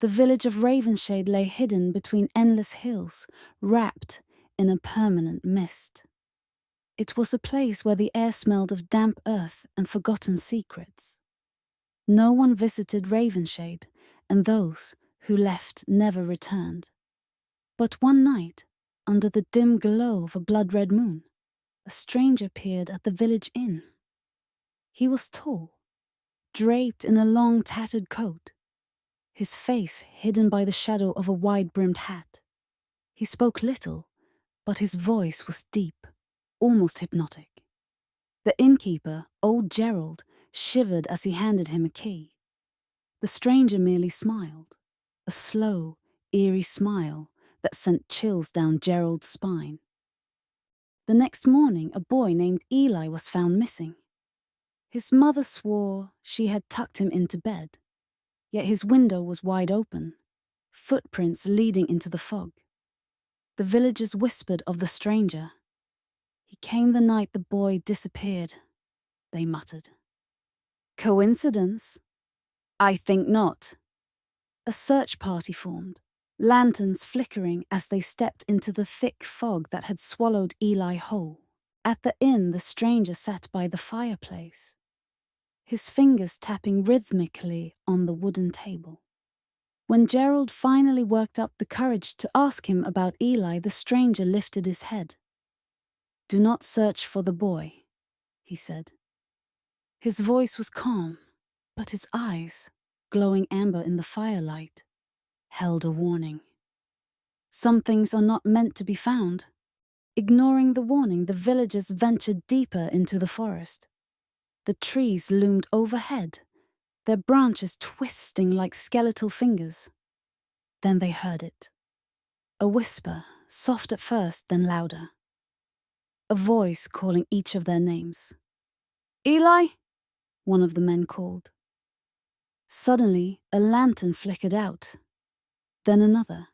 The village of Ravenshade lay hidden between endless hills, wrapped in a permanent mist. It was a place where the air smelled of damp earth and forgotten secrets. No one visited Ravenshade, and those who left never returned. But one night, under the dim glow of a blood-red moon, a stranger appeared at the village inn. He was tall, draped in a long tattered coat, his face hidden by the shadow of a wide-brimmed hat. He spoke little, but his voice was deep, almost hypnotic. The innkeeper, old Gerald, shivered as he handed him a key. The stranger merely smiled, a slow, eerie smile that sent chills down Gerald's spine. The next morning, a boy named Eli was found missing. His mother swore she had tucked him into bed, yet his window was wide open, footprints leading into the fog. The villagers whispered of the stranger. He came the night the boy disappeared, they muttered. Coincidence? I think not. A search party formed, lanterns flickering as they stepped into the thick fog that had swallowed Eli whole. At the inn, the stranger sat by the fireplace, his fingers tapping rhythmically on the wooden table. When Gerald finally worked up the courage to ask him about Eli, the stranger lifted his head. "Do not search for the boy," he said. His voice was calm, but his eyes, glowing amber in the firelight, held a warning. Some things are not meant to be found. Ignoring the warning, the villagers ventured deeper into the forest. The trees loomed overhead, their branches twisting like skeletal fingers. Then they heard it. A whisper, soft at first, then louder. A voice calling each of their names. "Eli?" one of the men called. Suddenly, a lantern flickered out. Then another.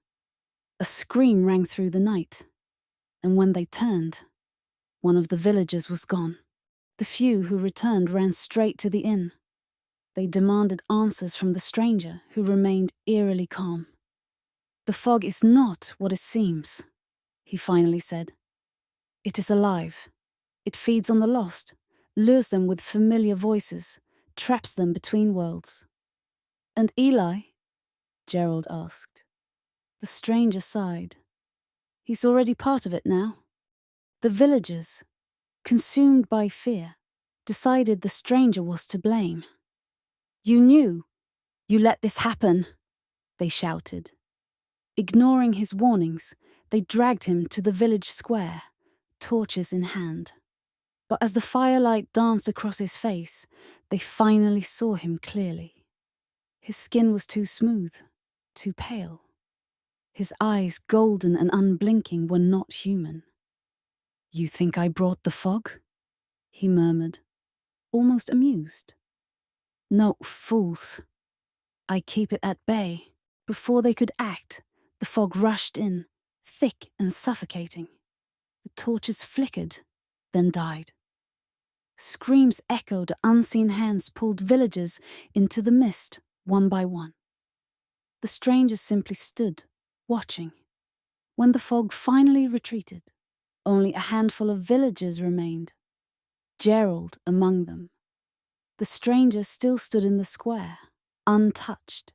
A scream rang through the night, and when they turned, one of the villagers was gone. The few who returned ran straight to the inn. They demanded answers from the stranger, who remained eerily calm. "The fog is not what it seems," he finally said. "It is alive. It feeds on the lost, lures them with familiar voices, traps them between worlds." "And Eli?" Gerald asked. The stranger sighed. "He's already part of it now." The villagers, consumed by fear, decided the stranger was to blame. "You knew! You let this happen!" they shouted. Ignoring his warnings, they dragged him to the village square, torches in hand. But as the firelight danced across his face, they finally saw him clearly. His skin was too smooth, too pale. His eyes, golden and unblinking, were not human. "You think I brought the fog?" he murmured, almost amused. "No, fools. I keep it at bay." Before they could act, the fog rushed in, thick and suffocating. The torches flickered, then died. Screams echoed, unseen hands pulled villagers into the mist, one by one. The strangers simply stood, watching. When the fog finally retreated, only a handful of villagers remained, Gerald among them. The stranger still stood in the square, untouched.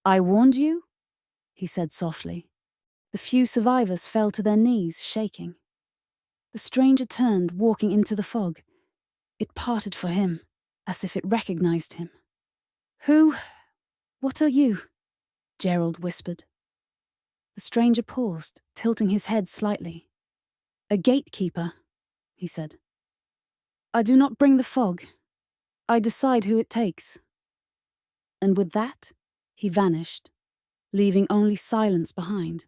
"I warned you?" he said softly. The few survivors fell to their knees, shaking. The stranger turned, walking into the fog. It parted for him, as if it recognized him. "Who? What are you?" Gerald whispered. The stranger paused, tilting his head slightly. "A gatekeeper," he said. "I do not bring the fog. I decide who it takes." And with that, he vanished, leaving only silence behind.